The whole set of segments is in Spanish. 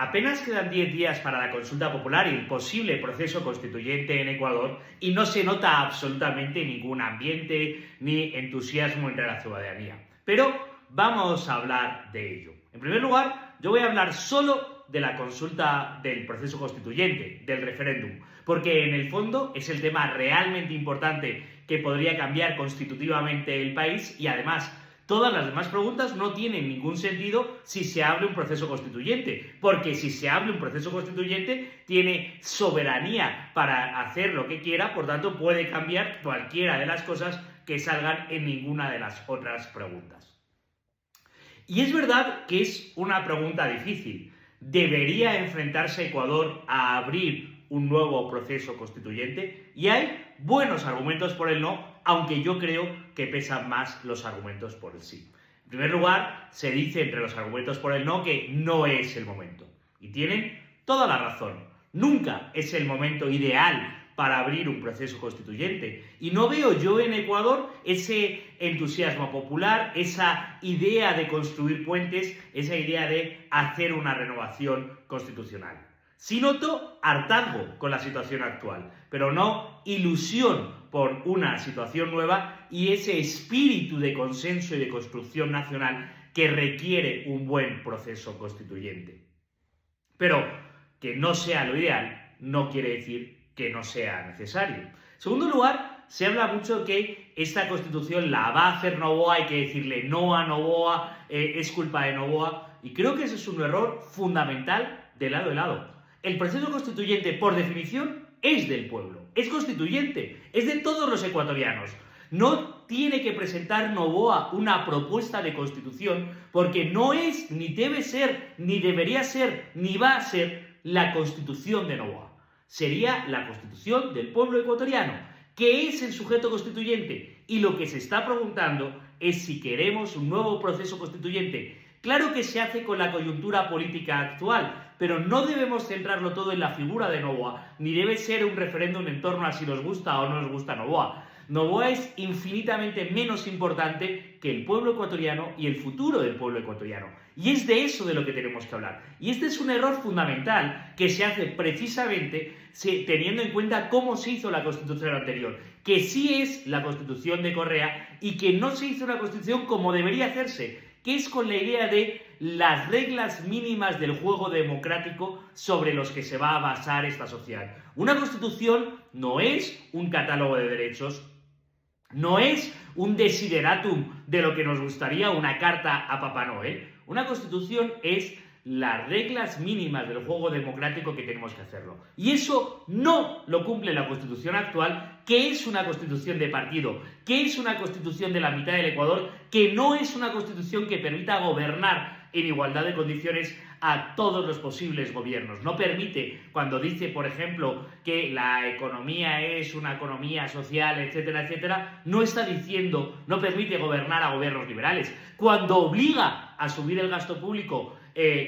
Apenas quedan 10 días para la consulta popular y el posible proceso constituyente en Ecuador y no se nota absolutamente ningún ambiente ni entusiasmo entre la ciudadanía. Pero vamos a hablar de ello. En primer lugar, yo voy a hablar solo de la consulta del proceso constituyente, del referéndum, porque en el fondo es el tema realmente importante que podría cambiar constitutivamente el país y además todas las demás preguntas no tienen ningún sentido si se abre un proceso constituyente, porque si se abre un proceso constituyente tiene soberanía para hacer lo que quiera, por tanto puede cambiar cualquiera de las cosas que salgan en ninguna de las otras preguntas. Y es verdad que es una pregunta difícil. ¿Debería enfrentarse Ecuador a abrir un nuevo proceso constituyente? Y hay buenos argumentos por el no, aunque yo creo que pesan más los argumentos por el sí. En primer lugar, se dice entre los argumentos por el no que no es el momento. Y tienen toda la razón. Nunca es el momento ideal para abrir un proceso constituyente. Y no veo yo en Ecuador ese entusiasmo popular, esa idea de construir puentes, esa idea de hacer una renovación constitucional. Sí noto hartazgo con la situación actual, pero no ilusión por una situación nueva y ese espíritu de consenso y de construcción nacional que requiere un buen proceso constituyente. Pero que no sea lo ideal no quiere decir que no sea necesario. En segundo lugar, se habla mucho que esta Constitución la va a hacer Noboa, hay que decirle no a Noboa, es culpa de Noboa, y creo que ese es un error fundamental de lado a lado. El proceso constituyente, por definición, es del pueblo, es constituyente, es de todos los ecuatorianos. No tiene que presentar Noboa una propuesta de constitución porque no es, ni debe ser, ni debería ser, ni va a ser la constitución de Noboa. Sería la constitución del pueblo ecuatoriano, que es el sujeto constituyente. Y lo que se está preguntando es si queremos un nuevo proceso constituyente. Claro que se hace con la coyuntura política actual, pero no debemos centrarlo todo en la figura de Noboa, ni debe ser un referéndum en torno a si nos gusta o no nos gusta Noboa. Noboa es infinitamente menos importante que el pueblo ecuatoriano y el futuro del pueblo ecuatoriano. Y es de eso de lo que tenemos que hablar. Y este es un error fundamental que se hace precisamente teniendo en cuenta cómo se hizo la Constitución anterior, que sí es la Constitución de Correa y que no se hizo una Constitución como debería hacerse, que es con la idea de las reglas mínimas del juego democrático sobre los que se va a basar esta sociedad. Una Constitución no es un catálogo de derechos, no es un desideratum de lo que nos gustaría, una carta a Papá Noel. Una Constitución es las reglas mínimas del juego democrático que tenemos que hacerlo. Y eso no lo cumple la Constitución actual, que es una Constitución de partido, que es una Constitución de la mitad del Ecuador, que no es una Constitución que permita gobernar en igualdad de condiciones a todos los posibles gobiernos. No permite, cuando dice, por ejemplo, que la economía es una economía social, etcétera, etcétera, no está diciendo, no permite gobernar a gobiernos liberales. Cuando obliga a subir el gasto público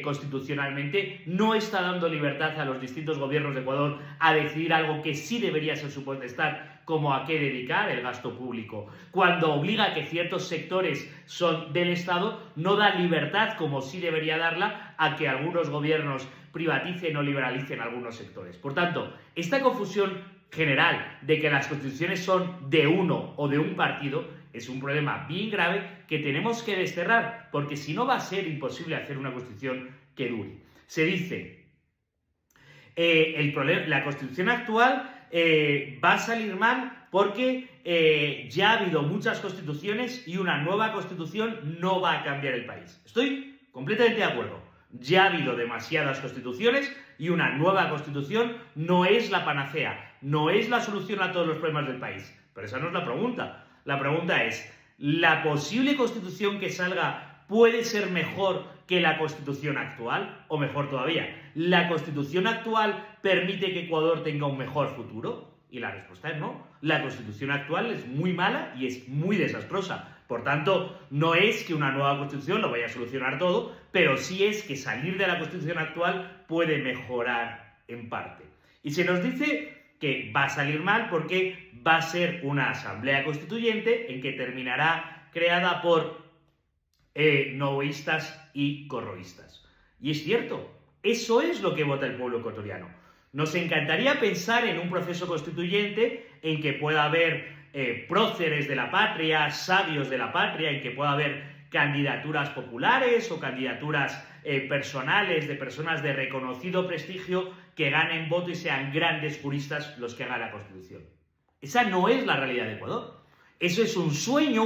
constitucionalmente, no está dando libertad a los distintos gobiernos de Ecuador a decidir algo que sí debería ser su potestad, como a qué dedicar el gasto público. Cuando obliga a que ciertos sectores son del Estado, no da libertad, como sí debería darla, a que algunos gobiernos privaticen o liberalicen algunos sectores. Por tanto, esta confusión general de que las constituciones son de uno o de un partido es un problema bien grave que tenemos que desterrar, porque si no va a ser imposible hacer una constitución que dure. Se dice, la constitución actual va a salir mal porque ya ha habido muchas constituciones y una nueva constitución no va a cambiar el país. Estoy completamente de acuerdo. Ya ha habido demasiadas constituciones y una nueva constitución no es la panacea, no es la solución a todos los problemas del país. Pero esa no es la pregunta. La pregunta es, ¿la posible constitución que salga puede ser mejor que la constitución actual? O mejor todavía, ¿la constitución actual permite que Ecuador tenga un mejor futuro? Y la respuesta es no. La constitución actual es muy mala y es muy desastrosa. Por tanto, no es que una nueva constitución lo vaya a solucionar todo, pero sí es que salir de la constitución actual puede mejorar en parte. Y se nos dice que va a salir mal porque va a ser una asamblea constituyente en que terminará creada por novoístas y corroístas. Y es cierto, Eso es lo que vota el pueblo ecuatoriano. Nos encantaría pensar en un proceso constituyente en que pueda haber próceres de la patria, sabios de la patria, en que pueda haber candidaturas populares o candidaturas personales de personas de reconocido prestigio que ganen voto y sean grandes juristas los que hagan la Constitución. Esa no es la realidad de Ecuador. Eso es un sueño,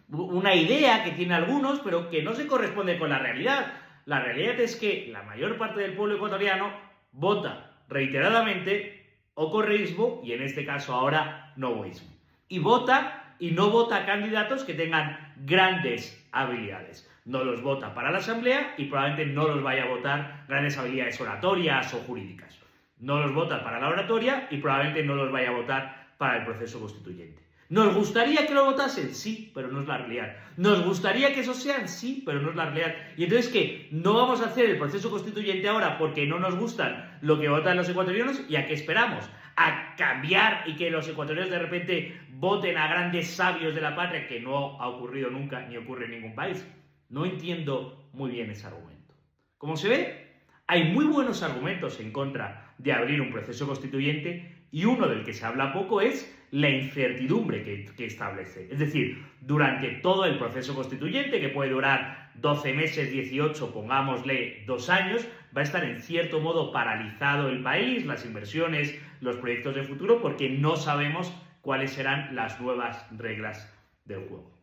una idea que tienen algunos, pero que no se corresponde con la realidad. La realidad es que la mayor parte del pueblo ecuatoriano vota reiteradamente o correísmo y en este caso ahora novoísmo. Y vota y no vota candidatos que tengan grandes habilidades. No los vota para la Asamblea y probablemente no los vaya a votar grandes habilidades oratorias o jurídicas. No los vota para la oratoria y probablemente no los vaya a votar para el proceso constituyente. ¿Nos gustaría que lo votasen? Sí, pero no es la realidad. ¿Nos gustaría que eso sean? Sí, pero no es la realidad. Y entonces, ¿qué? ¿No vamos a hacer el proceso constituyente ahora porque no nos gustan lo que votan los ecuatorianos? ¿Y a qué esperamos? ¿A cambiar y que los ecuatorianos de repente voten a grandes sabios de la patria? Que no ha ocurrido nunca ni ocurre en ningún país. No entiendo muy bien ese argumento. Como se ve, hay muy buenos argumentos en contra de abrir un proceso constituyente y uno del que se habla poco es la incertidumbre que establece. Es decir, durante todo el proceso constituyente, que puede durar 12 meses, 18, pongámosle 2 años, va a estar en cierto modo paralizado el país, las inversiones, los proyectos de futuro, porque no sabemos cuáles serán las nuevas reglas del juego.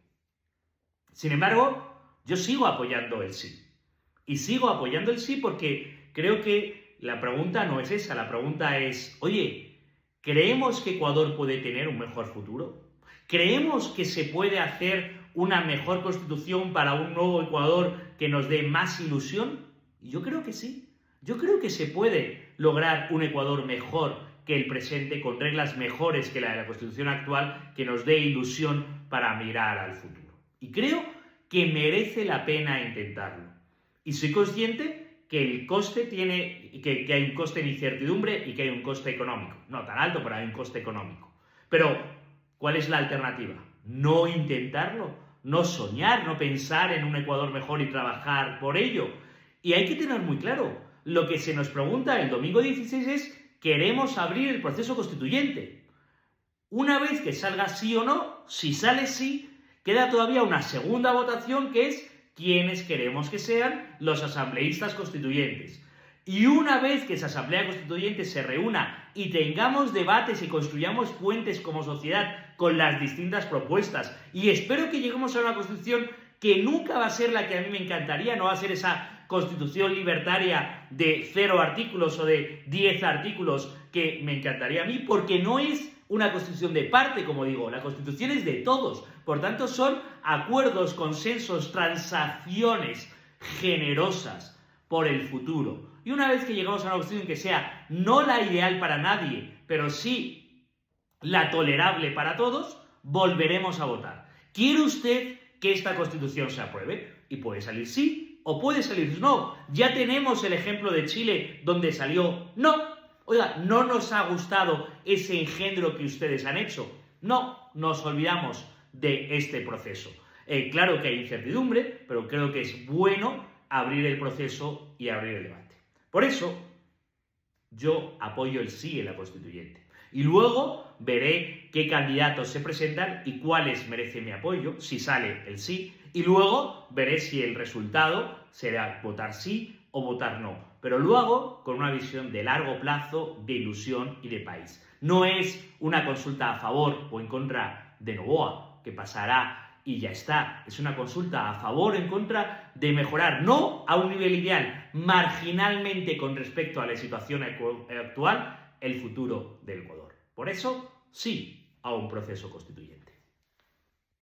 Sin embargo, yo sigo apoyando el sí. Y sigo apoyando el sí porque creo que la pregunta no es esa, la pregunta es, oye, ¿creemos que Ecuador puede tener un mejor futuro? ¿Creemos que se puede hacer una mejor constitución para un nuevo Ecuador que nos dé más ilusión? Y yo creo que sí. Yo creo que se puede lograr un Ecuador mejor que el presente, con reglas mejores que la de la Constitución actual, que nos dé ilusión para mirar al futuro. Y creo que merece la pena intentarlo. Y soy consciente que el coste que hay un coste de incertidumbre y que hay un coste económico. No tan alto, pero hay un coste económico. Pero, ¿cuál es la alternativa? No intentarlo, no soñar, no pensar en un Ecuador mejor y trabajar por ello. Y hay que tener muy claro, lo que se nos pregunta el domingo 16 es, ¿queremos abrir el proceso constituyente? Una vez que salga sí o no, si sale sí, queda todavía una segunda votación que es quiénes queremos que sean los asambleístas constituyentes. Y una vez que esa asamblea constituyente se reúna y tengamos debates y construyamos puentes como sociedad con las distintas propuestas, y espero que lleguemos a una constitución que nunca va a ser la que a mí me encantaría, no va a ser esa constitución libertaria de 0 artículos o de 10 artículos que me encantaría a mí, porque no es una constitución de parte, como digo, la constitución es de todos. Por tanto, son acuerdos, consensos, transacciones generosas por el futuro. Y una vez que llegamos a una constitución que sea no la ideal para nadie, pero sí la tolerable para todos, volveremos a votar. ¿Quiere usted que esta constitución se apruebe? Y puede salir sí o puede salir no. Ya tenemos el ejemplo de Chile donde salió no. Oiga, ¿no nos ha gustado ese engendro que ustedes han hecho? No, nos olvidamos de este proceso. Claro que hay incertidumbre, pero creo que es bueno abrir el proceso y abrir el debate. Por eso, yo apoyo el sí en la constituyente. Y luego veré qué candidatos se presentan y cuáles merecen mi apoyo, si sale el sí. Y luego veré si el resultado será votar sí o votar no. Pero lo hago con una visión de largo plazo, de ilusión y de país. No es una consulta a favor o en contra de Noboa, que pasará y ya está. Es una consulta a favor o en contra de mejorar, no a un nivel ideal, marginalmente con respecto a la situación actual, el futuro del Ecuador. Por eso, sí a un proceso constituyente.